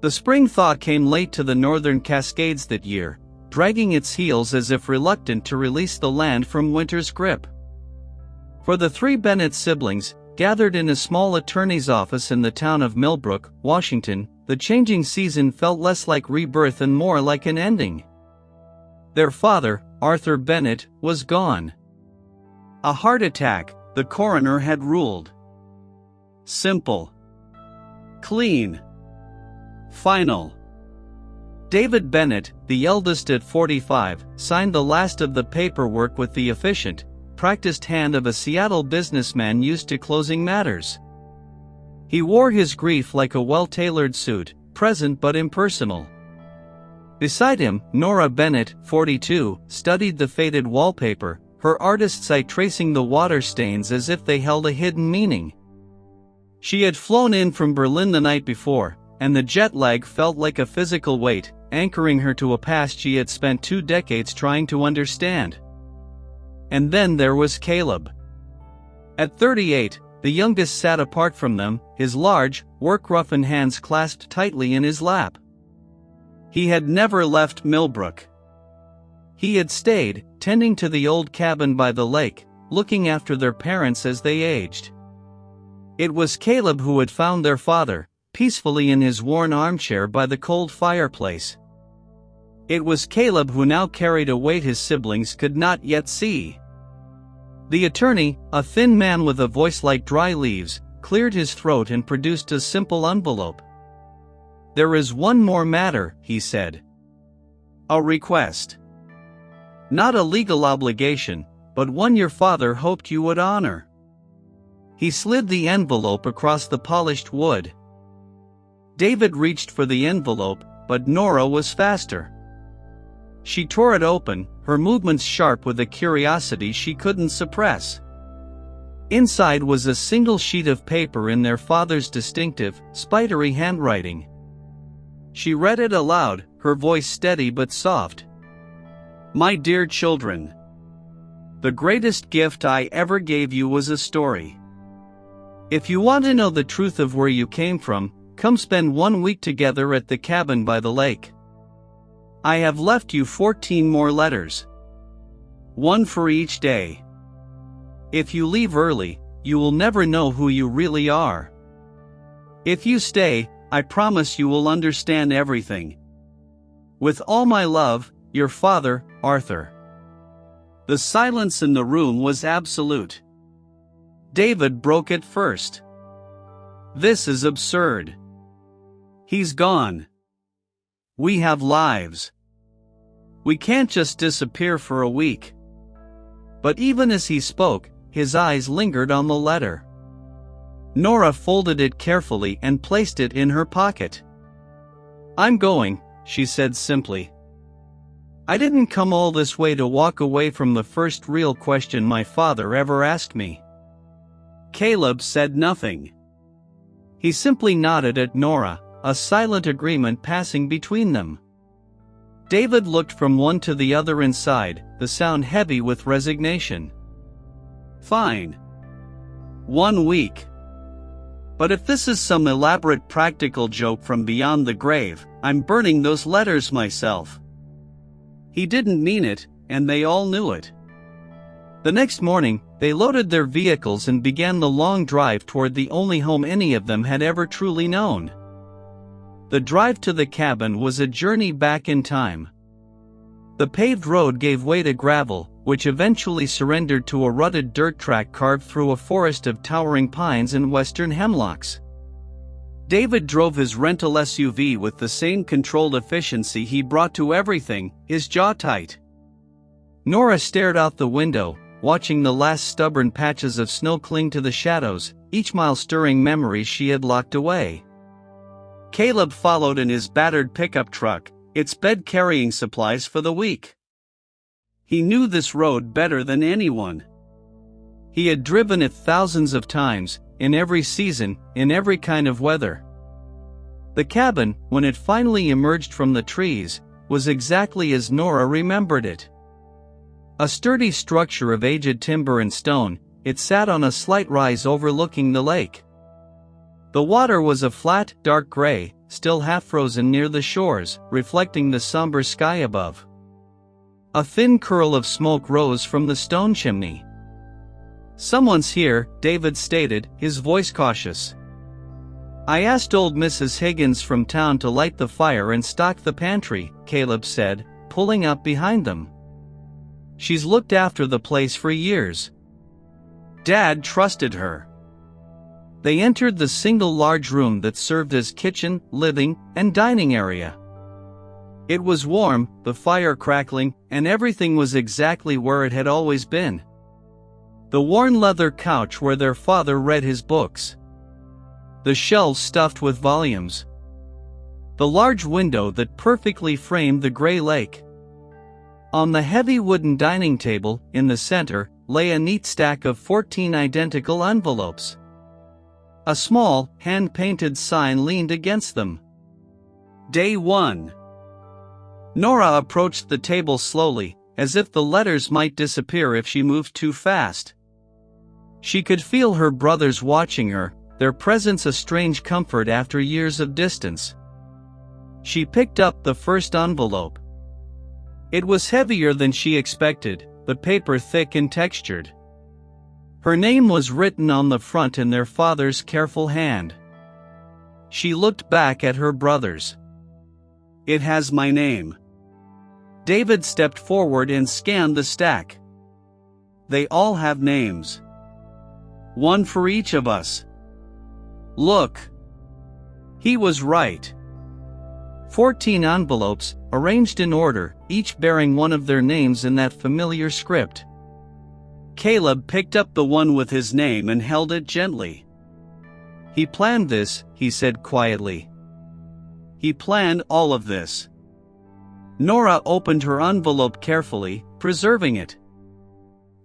The spring thaw came late to the northern Cascades that year, dragging its heels as if reluctant to release the land from winter's grip. For the three Bennett siblings, gathered in a small attorney's office in the town of Millbrook, Washington, the changing season felt less like rebirth and more like an ending. Their father, Arthur Bennett, was gone. A heart attack, the coroner had ruled. Simple. Clean. Final. David Bennett, the eldest at 45, signed the last of the paperwork with the efficient, practiced hand of a Seattle businessman used to closing matters. He wore his grief like a well-tailored suit, present but impersonal. Beside him, Nora Bennett, 42, studied the faded wallpaper, her artist's eye tracing the water stains as if they held a hidden meaning. She had flown in from Berlin the night before, and the jet lag felt like a physical weight, anchoring her to a past she had spent 2 decades trying to understand. And then there was Caleb. At 38, the youngest sat apart from them, his large, work-roughened hands clasped tightly in his lap. He had never left Millbrook. He had stayed, tending to the old cabin by the lake, looking after their parents as they aged. It was Caleb who had found their father, peacefully in his worn armchair by the cold fireplace. It was Caleb who now carried a weight his siblings could not yet see. The attorney, a thin man with a voice like dry leaves, cleared his throat and produced a simple envelope. "There is one more matter," he said. "A request. Not a legal obligation, but one your father hoped you would honor." He slid the envelope across the polished wood. David reached for the envelope, but Nora was faster. She tore it open, her movements sharp with a curiosity she couldn't suppress. Inside was a single sheet of paper in their father's distinctive, spidery handwriting. She read it aloud, her voice steady but soft. "My dear children, the greatest gift I ever gave you was a story. If you want to know the truth of where you came from, come spend 1 week together at the cabin by the lake. I have left you 14 more letters. 1 for each day. If you leave early, you will never know who you really are. If you stay, I promise you will understand everything. With all my love, your father, Arthur." The silence in the room was absolute. David broke it first. "This is absurd. He's gone. We have lives. We can't just disappear for a week." But even as he spoke, his eyes lingered on the letter. Nora folded it carefully and placed it in her pocket. "I'm going," she said simply. "I didn't come all this way to walk away from the first real question my father ever asked me." Caleb said nothing. He simply nodded at Nora, a silent agreement passing between them. David looked from one to the other inside, the sound heavy with resignation. "Fine. 1 week. But if this is some elaborate practical joke from beyond the grave, I'm burning those letters myself." He didn't mean it, and they all knew it. The next morning, they loaded their vehicles and began the long drive toward the only home any of them had ever truly known. The drive to the cabin was a journey back in time. The paved road gave way to gravel, which eventually surrendered to a rutted dirt track carved through a forest of towering pines and western hemlocks. David drove his rental SUV with the same controlled efficiency he brought to everything, his jaw tight. Nora stared out the window, watching the last stubborn patches of snow cling to the shadows, each mile stirring memories she had locked away. Caleb followed in his battered pickup truck, its bed carrying supplies for the week. He knew this road better than anyone. He had driven it thousands of times, in every season, in every kind of weather. The cabin, when it finally emerged from the trees, was exactly as Nora remembered it. A sturdy structure of aged timber and stone, it sat on a slight rise overlooking the lake. The water was a flat, dark gray, still half frozen near the shores, reflecting the somber sky above. A thin curl of smoke rose from the stone chimney. "Someone's here," David stated, his voice cautious. "I asked old Mrs. Higgins from town to light the fire and stock the pantry," Caleb said, pulling up behind them. "She's looked after the place for years. Dad trusted her." They entered the single large room that served as kitchen, living, and dining area. It was warm, the fire crackling, and everything was exactly where it had always been. The worn leather couch where their father read his books. The shelves stuffed with volumes. The large window that perfectly framed the gray lake. On the heavy wooden dining table, in the center, lay a neat stack of 14 identical envelopes. A small, hand-painted sign leaned against them. Day 1. Nora approached the table slowly, as if the letters might disappear if she moved too fast. She could feel her brothers watching her, their presence a strange comfort after years of distance. She picked up the first envelope. It was heavier than she expected, the paper thick and textured. Her name was written on the front in their father's careful hand. She looked back at her brothers. "It has my name." David stepped forward and scanned the stack. "They all have names. One for each of us. Look." He was right. 14 envelopes, arranged in order, each bearing one of their names in that familiar script. Caleb picked up the one with his name and held it gently. "He planned this," he said quietly. "He planned all of this." Nora opened her envelope carefully, preserving it.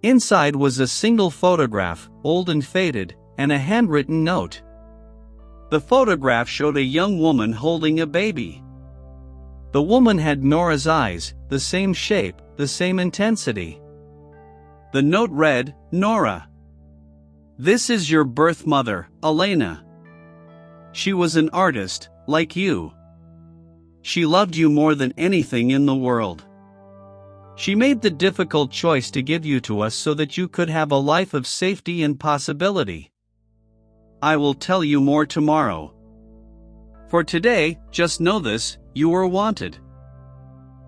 Inside was a single photograph, old and faded, and a handwritten note. The photograph showed a young woman holding a baby. The woman had Nora's eyes, the same shape, the same intensity. The note read, "Nora. This is your birth mother, Elena. She was an artist, like you. She loved you more than anything in the world. She made the difficult choice to give you to us so that you could have a life of safety and possibility. I will tell you more tomorrow. For today, just know this, you were wanted.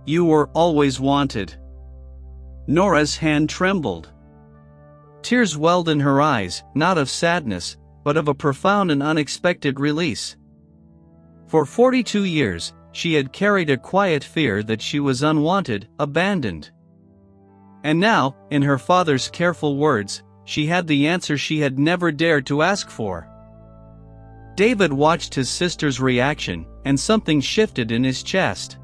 You were always wanted." Nora's hand trembled. Tears welled in her eyes, not of sadness, but of a profound and unexpected release. For 42 years, she had carried a quiet fear that she was unwanted, abandoned. And now, in her father's careful words, she had the answer she had never dared to ask for. David watched his sister's reaction, and something shifted in his chest.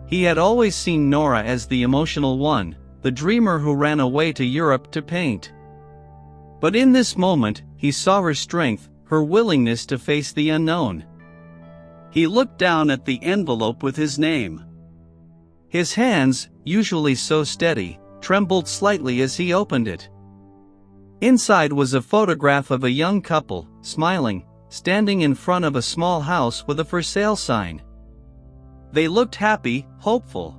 He had always seen Nora as the emotional one, the dreamer who ran away to Europe to paint. But in this moment, he saw her strength, her willingness to face the unknown. He looked down at the envelope with his name. His hands, usually so steady, trembled slightly as he opened it. Inside was a photograph of a young couple, smiling, standing in front of a small house with a for sale sign. They looked happy, hopeful.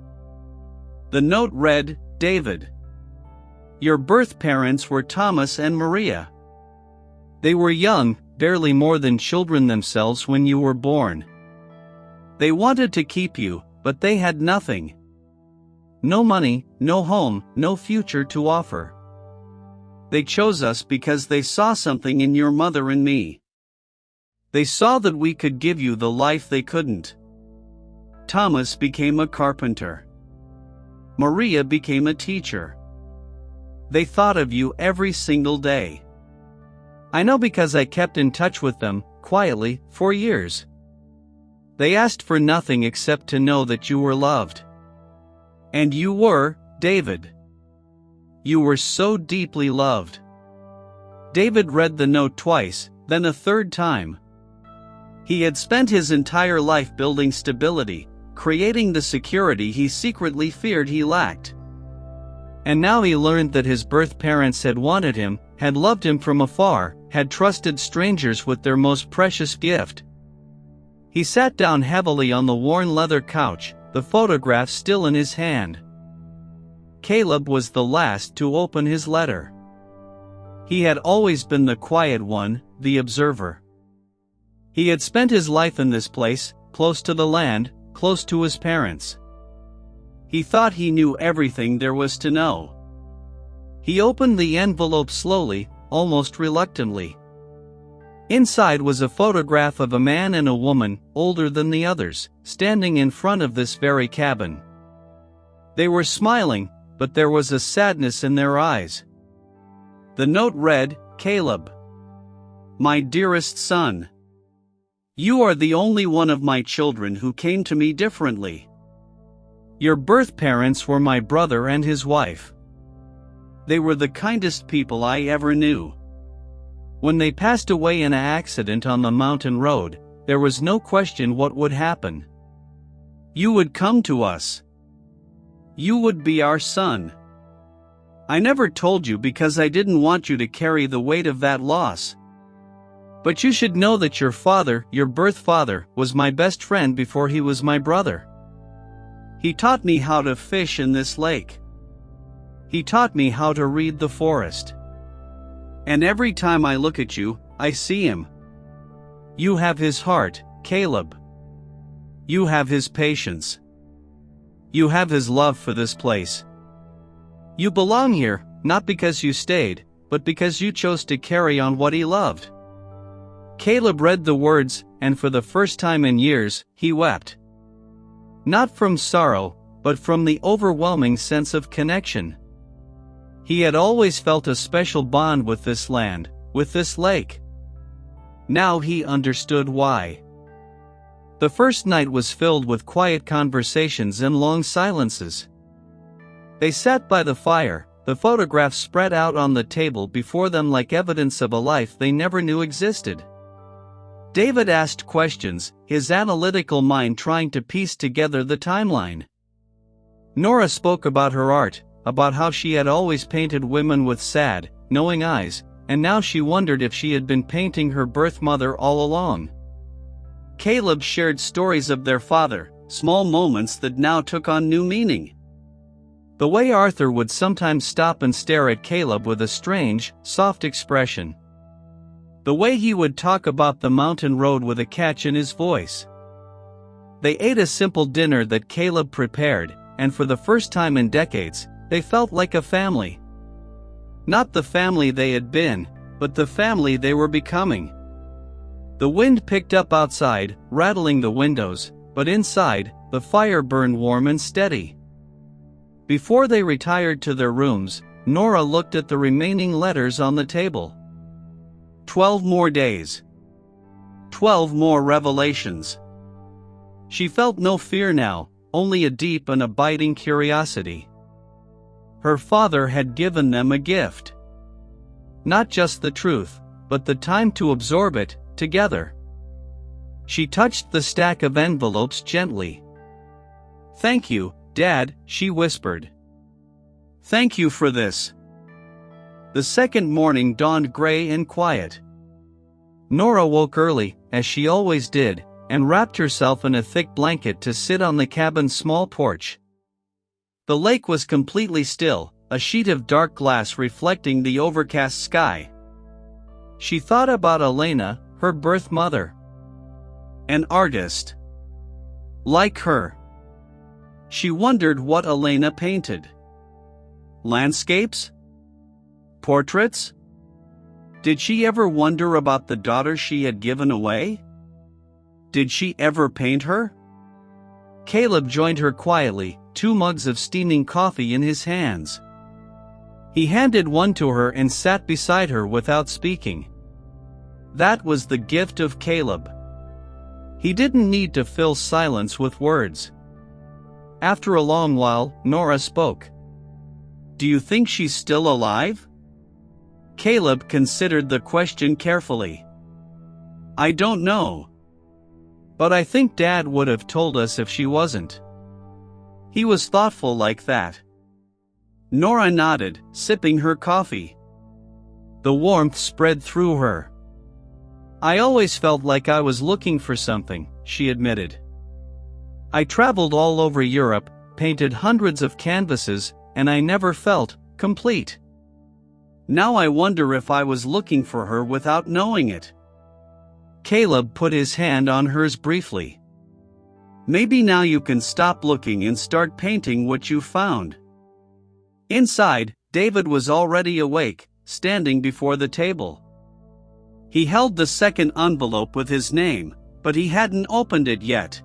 The note read, "David. Your birth parents were Thomas and Maria. They were young, barely more than children themselves when you were born. They wanted to keep you, but they had nothing. No money, no home, no future to offer. They chose us because they saw something in your mother and me. They saw that we could give you the life they couldn't. Thomas became a carpenter. Maria became a teacher. They thought of you every single day. I know because I kept in touch with them, quietly, for years. They asked for nothing except to know that you were loved. And you were, David. You were so deeply loved." David read the note twice, then a third time. He had spent his entire life building stability, creating the security he secretly feared he lacked. And now he learned that his birth parents had wanted him, had loved him from afar, had trusted strangers with their most precious gift. He sat down heavily on the worn leather couch, the photograph still in his hand. Caleb was the last to open his letter. He had always been the quiet one, the observer. He had spent his life in this place, close to the land, close to his parents. He thought he knew everything there was to know. He opened the envelope slowly, almost reluctantly. Inside was a photograph of a man and a woman, older than the others, standing in front of this very cabin. They were smiling, but there was a sadness in their eyes. The note read, "Caleb. My dearest son. You are the only one of my children who came to me differently. Your birth parents were my brother and his wife. They were the kindest people I ever knew. When they passed away in an accident on the mountain road, there was no question what would happen. You would come to us. You would be our son. I never told you because I didn't want you to carry the weight of that loss. But you should know that your father, your birth father, was my best friend before he was my brother. He taught me how to fish in this lake. He taught me how to read the forest. And every time I look at you, I see him. You have his heart, Caleb. You have his patience. You have his love for this place. You belong here, not because you stayed, but because you chose to carry on what he loved." Caleb read the words, and for the first time in years, he wept. Not from sorrow, but from the overwhelming sense of connection. He had always felt a special bond with this land, with this lake. Now he understood why. The first night was filled with quiet conversations and long silences. They sat by the fire, the photographs spread out on the table before them like evidence of a life they never knew existed. David asked questions, his analytical mind trying to piece together the timeline. Nora spoke about her art, about how she had always painted women with sad, knowing eyes, and now she wondered if she had been painting her birth mother all along. Caleb shared stories of their father, small moments that now took on new meaning. The way Arthur would sometimes stop and stare at Caleb with a strange, soft expression. The way he would talk about the mountain road with a catch in his voice. They ate a simple dinner that Caleb prepared, and for the first time in decades, they felt like a family. Not the family they had been, but the family they were becoming. The wind picked up outside, rattling the windows, but inside, the fire burned warm and steady. Before they retired to their rooms, Nora looked at the remaining letters on the table. 12 more days. 12 more revelations. She felt no fear now, only a deep and abiding curiosity. Her father had given them a gift. Not just the truth, but the time to absorb it, together. She touched the stack of envelopes gently. "Thank you, Dad," she whispered. "Thank you for this." The second morning dawned gray and quiet. Nora woke early, as she always did, and wrapped herself in a thick blanket to sit on the cabin's small porch. The lake was completely still, a sheet of dark glass reflecting the overcast sky. She thought about Elena, her birth mother. An artist. Like her. She wondered what Elena painted. Landscapes? Portraits? Did she ever wonder about the daughter she had given away? Did she ever paint her? Caleb joined her quietly, 2 mugs of steaming coffee in his hands. He handed one to her and sat beside her without speaking. That was the gift of Caleb. He didn't need to fill silence with words. After a long while, Nora spoke. "Do you think she's still alive?" Caleb considered the question carefully. "I don't know. But I think Dad would have told us if she wasn't." He was thoughtful like that. Nora nodded, sipping her coffee. The warmth spread through her. "I always felt like I was looking for something," she admitted. "I traveled all over Europe, painted hundreds of canvases, and I never felt complete. Now I wonder if I was looking for her without knowing it." Caleb put his hand on hers briefly. "Maybe now you can stop looking and start painting what you found." Inside, David was already awake, standing before the table. He held the second envelope with his name, but he hadn't opened it yet.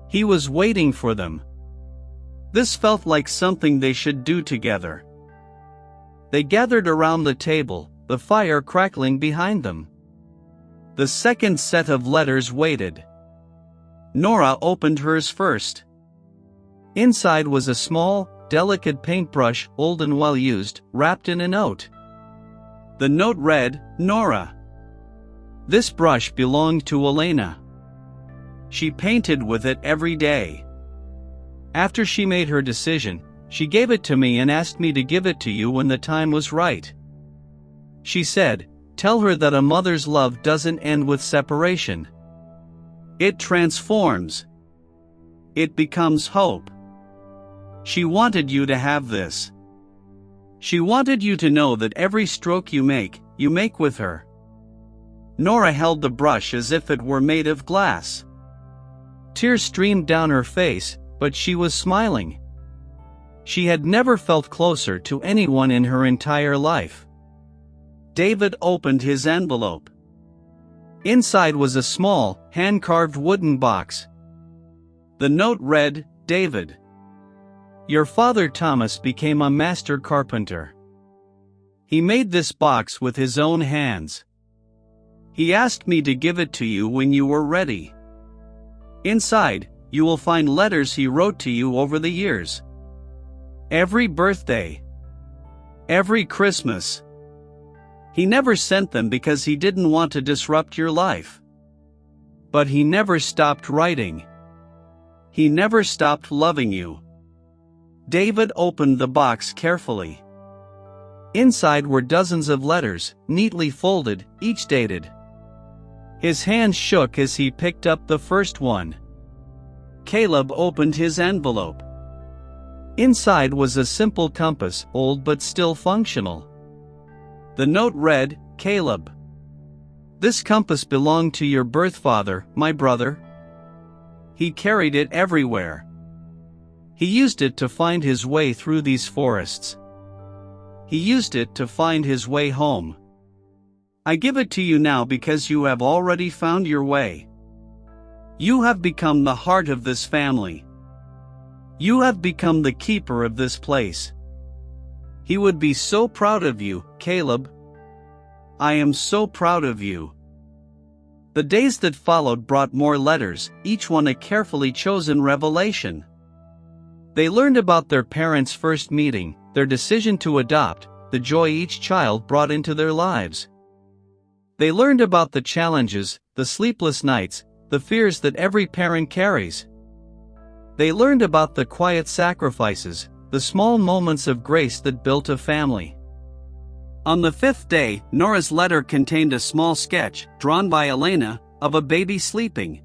He was waiting for them. This felt like something they should do together. They gathered around the table, the fire crackling behind them. The second set of letters waited. Nora opened hers first. Inside was a small, delicate paintbrush, old and well used, wrapped in a note. The note read, "Nora. This brush belonged to Elena. She painted with it every day. After she made her decision, she gave it to me and asked me to give it to you when the time was right. She said, tell her that a mother's love doesn't end with separation. It transforms. It becomes hope. She wanted you to have this. She wanted you to know that every stroke you make with her." Nora held the brush as if it were made of glass. Tears streamed down her face, but she was smiling. She had never felt closer to anyone in her entire life. David opened his envelope. Inside was a small, hand-carved wooden box. The note read, "David. Your father Thomas became a master carpenter. He made this box with his own hands. He asked me to give it to you when you were ready. Inside, you will find letters he wrote to you over the years. Every birthday. Every Christmas. He never sent them because he didn't want to disrupt your life. But he never stopped writing. He never stopped loving you." David opened the box carefully. Inside were dozens of letters, neatly folded, each dated. His hands shook as he picked up the first one. Caleb opened his envelope. Inside was a simple compass, old but still functional. The note read, "Caleb. This compass belonged to your birth father, my brother. He carried it everywhere. He used it to find his way through these forests. He used it to find his way home. I give it to you now because you have already found your way. You have become the heart of this family. You have become the keeper of this place. He would be so proud of you, Caleb. I am so proud of you." The days that followed brought more letters, each one a carefully chosen revelation. They learned about their parents' first meeting, their decision to adopt, the joy each child brought into their lives. They learned about the challenges, the sleepless nights, the fears that every parent carries. They learned about the quiet sacrifices, the small moments of grace that built a family. On the fifth day, Nora's letter contained a small sketch, drawn by Elena, of a baby sleeping.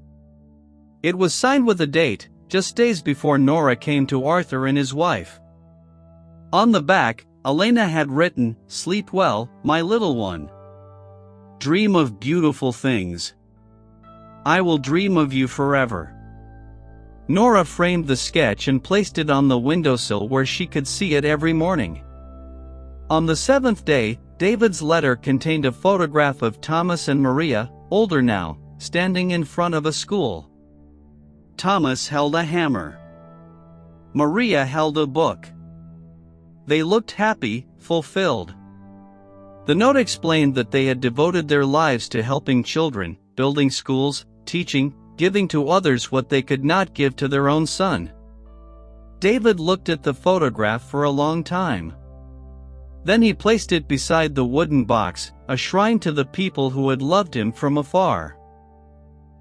It was signed with a date, just days before Nora came to Arthur and his wife. On the back, Elena had written, "Sleep well, my little one. Dream of beautiful things. I will dream of you forever." Nora framed the sketch and placed it on the windowsill where she could see it every morning. On the seventh day, David's letter contained a photograph of Thomas and Maria, older now, standing in front of a school. Thomas held a hammer. Maria held a book. They looked happy, fulfilled. The note explained that they had devoted their lives to helping children, building schools, teaching, giving to others what they could not give to their own son. David looked at the photograph for a long time. Then he placed it beside the wooden box, a shrine to the people who had loved him from afar.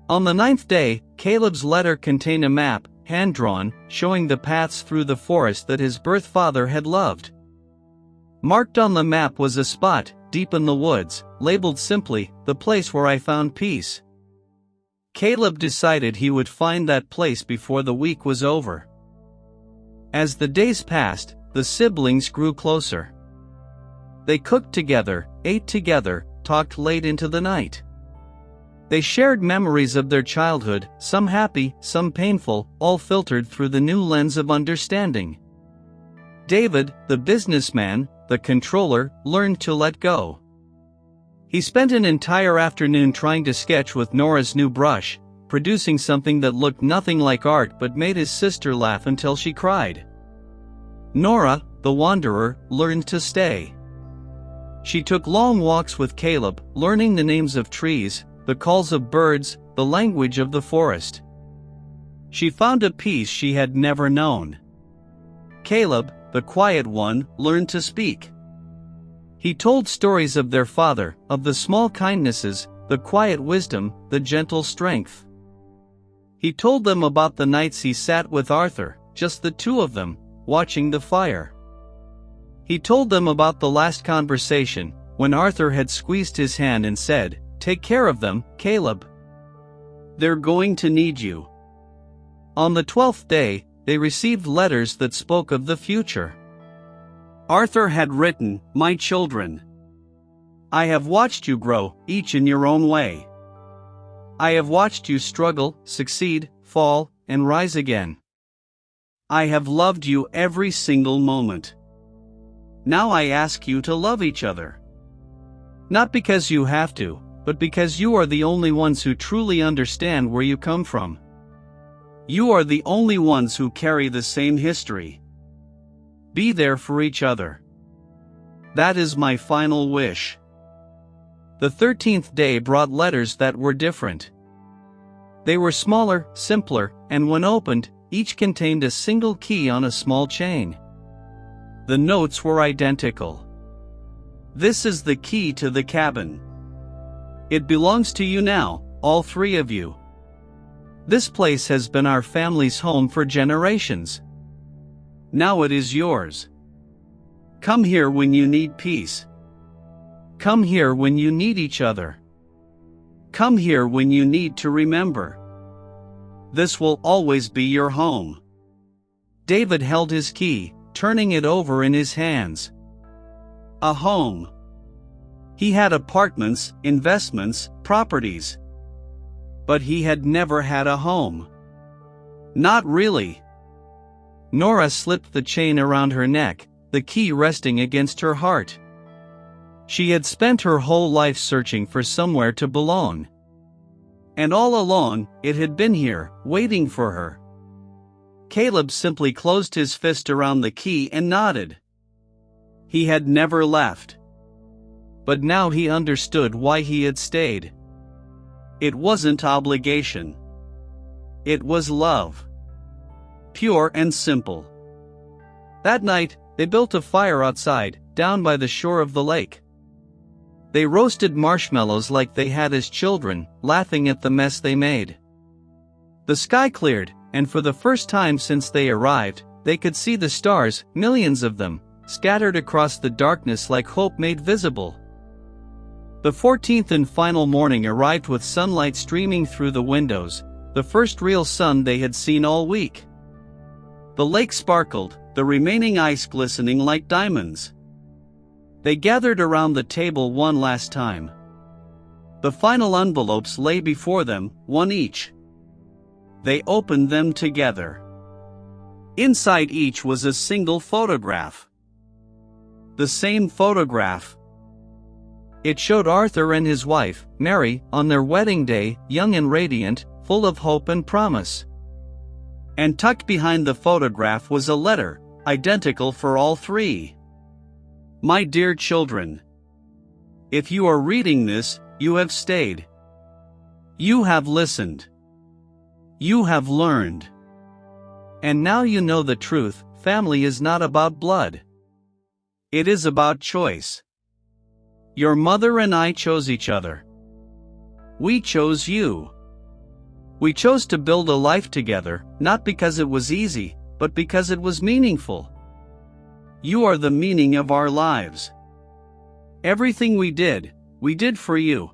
On the ninth day, Caleb's letter contained a map, hand-drawn, showing the paths through the forest that his birth father had loved. Marked on the map was a spot, deep in the woods, labeled simply, "The place where I found peace." Caleb decided he would find that place before the week was over. As the days passed, the siblings grew closer. They cooked together, ate together, talked late into the night. They shared memories of their childhood, some happy, some painful, all filtered through the new lens of understanding. David, the businessman, the controller, learned to let go. He spent an entire afternoon trying to sketch with Nora's new brush, producing something that looked nothing like art but made his sister laugh until she cried. Nora, the wanderer, learned to stay. She took long walks with Caleb, learning the names of trees, the calls of birds, the language of the forest. She found a peace she had never known. Caleb, the quiet one, learned to speak. He told stories of their father, of the small kindnesses, the quiet wisdom, the gentle strength. He told them about the nights he sat with Arthur, just the two of them, watching the fire. He told them about the last conversation, when Arthur had squeezed his hand and said, "Take care of them, Caleb. They're going to need you." On the 12th day, they received letters that spoke of the future. Arthur had written, "My children, I have watched you grow, each in your own way. I have watched you struggle, succeed, fall, and rise again. I have loved you every single moment. Now I ask you to love each other. Not because you have to, but because you are the only ones who truly understand where you come from. You are the only ones who carry the same history. Be there for each other. That is my final wish." The 13th day brought letters that were different. They were smaller, simpler, and when opened, each contained a single key on a small chain. The notes were identical. "This is the key to the cabin. It belongs to you now, all three of you. This place has been our family's home for generations. Now it is yours. Come here when you need peace. Come here when you need each other. Come here when you need to remember. This will always be your home." David held his key, turning it over in his hands. A home. He had apartments, investments, properties. But he had never had a home. Not really. Nora slipped the chain around her neck, the key resting against her heart. She had spent her whole life searching for somewhere to belong. And all along, it had been here, waiting for her. Caleb simply closed his fist around the key and nodded. He had never left. But now he understood why he had stayed. It wasn't obligation. It was love. Pure and simple. That night, they built a fire outside, down by the shore of the lake. They roasted marshmallows like they had as children, laughing at the mess they made. The sky cleared, and for the first time since they arrived, they could see the stars, millions of them, scattered across the darkness like hope made visible. The 14th and final morning arrived with sunlight streaming through the windows, the first real sun they had seen all week. The lake sparkled, the remaining ice glistening like diamonds. They gathered around the table one last time. The final envelopes lay before them, one each. They opened them together. Inside each was a single photograph. The same photograph. It showed Arthur and his wife, Mary, on their wedding day, young and radiant, full of hope and promise. And tucked behind the photograph was a letter, identical for all three. My dear children, if you are reading this, you have stayed. You have listened. You have learned. And now you know the truth, family is not about blood. It is about choice. Your mother and I chose each other. We chose you. We chose to build a life together, not because it was easy, but because it was meaningful. You are the meaning of our lives. Everything we did for you.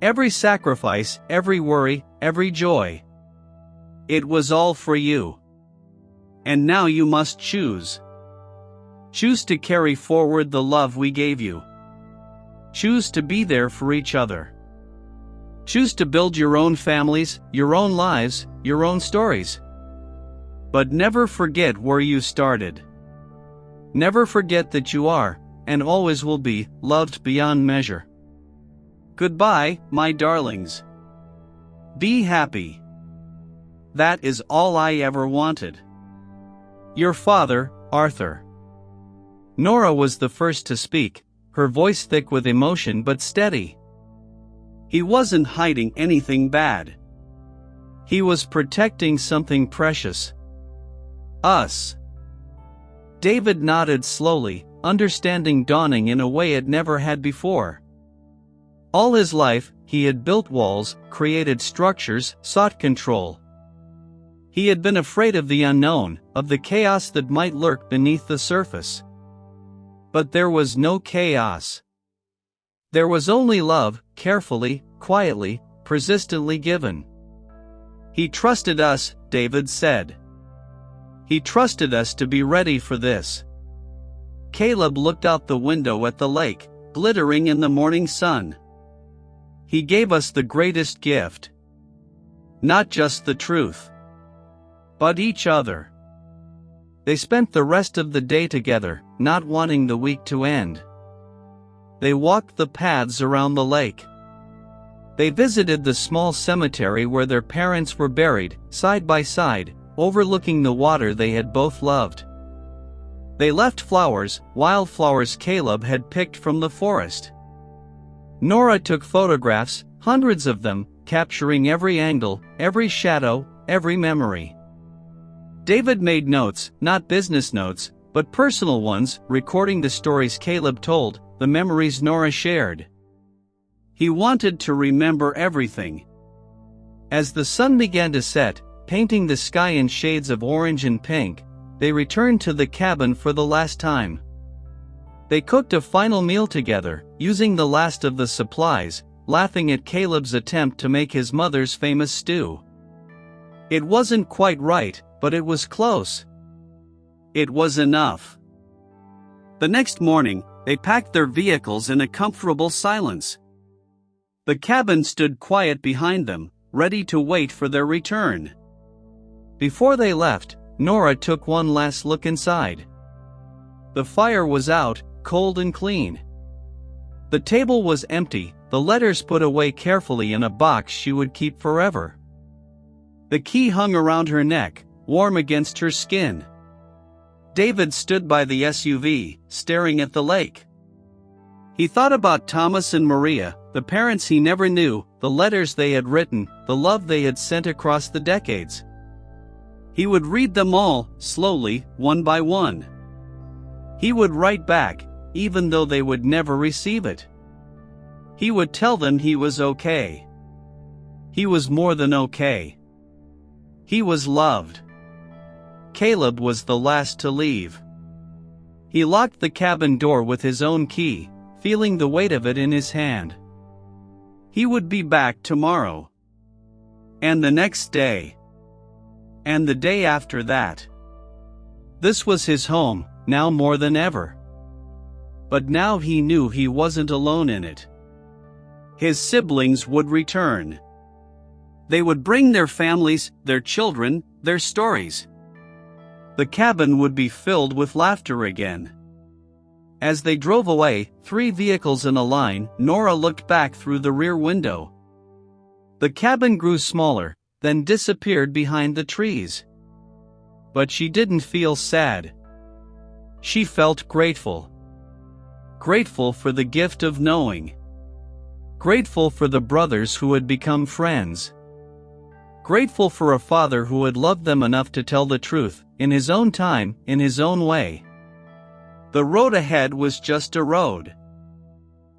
Every sacrifice, every worry, every joy. It was all for you. And now you must choose. Choose to carry forward the love we gave you. Choose to be there for each other. Choose to build your own families, your own lives, your own stories. But never forget where you started. Never forget that you are, and always will be, loved beyond measure. Goodbye, my darlings. Be happy. That is all I ever wanted. Your father, Arthur. Nora was the first to speak, her voice thick with emotion but steady. He wasn't hiding anything bad. He was protecting something precious. Us. David nodded slowly, understanding dawning in a way it never had before. All his life, he had built walls, created structures, sought control. He had been afraid of the unknown, of the chaos that might lurk beneath the surface. But there was no chaos. There was only love, carefully, quietly, persistently given. He trusted us, David said. He trusted us to be ready for this. Caleb looked out the window at the lake, glittering in the morning sun. He gave us the greatest gift. Not just the truth, but each other. They spent the rest of the day together, not wanting the week to end. They walked the paths around the lake. They visited the small cemetery where their parents were buried, side by side, overlooking the water they had both loved. They left flowers, wildflowers Caleb had picked from the forest. Nora took photographs, hundreds of them, capturing every angle, every shadow, every memory. David made notes, not business notes, but personal ones, recording the stories Caleb told, the memories Nora shared. He wanted to remember everything. As the sun began to set, painting the sky in shades of orange and pink, they returned to the cabin for the last time. They cooked a final meal together, using the last of the supplies, laughing at Caleb's attempt to make his mother's famous stew. It wasn't quite right, but it was close. It was enough. The next morning, they packed their vehicles in a comfortable silence. The cabin stood quiet behind them, ready to wait for their return. Before they left, Nora took one last look inside. The fire was out, cold and clean. The table was empty, the letters put away carefully in a box she would keep forever. The key hung around her neck, warm against her skin. David stood by the SUV, staring at the lake. He thought about Thomas and Maria, the parents he never knew, the letters they had written, the love they had sent across the decades. He would read them all, slowly, one by one. He would write back, even though they would never receive it. He would tell them he was okay. He was more than okay. He was loved. Caleb was the last to leave. He locked the cabin door with his own key, feeling the weight of it in his hand. He would be back tomorrow. And the next day. And the day after that. This was his home, now more than ever. But now he knew he wasn't alone in it. His siblings would return. They would bring their families, their children, their stories. The cabin would be filled with laughter again. As they drove away, 3 vehicles in a line, Nora looked back through the rear window. The cabin grew smaller, then disappeared behind the trees. But she didn't feel sad. She felt grateful. Grateful for the gift of knowing. Grateful for the brothers who had become friends. Grateful for a father who had loved them enough to tell the truth, in his own time, in his own way. The road ahead was just a road.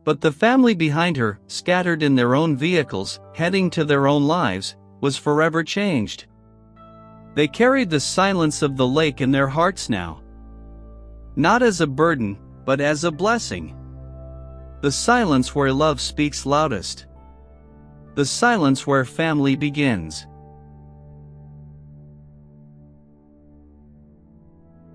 But the family behind her, scattered in their own vehicles, heading to their own lives, was forever changed. They carried the silence of the lake in their hearts now. Not as a burden, but as a blessing. The silence where love speaks loudest. The silence where family begins.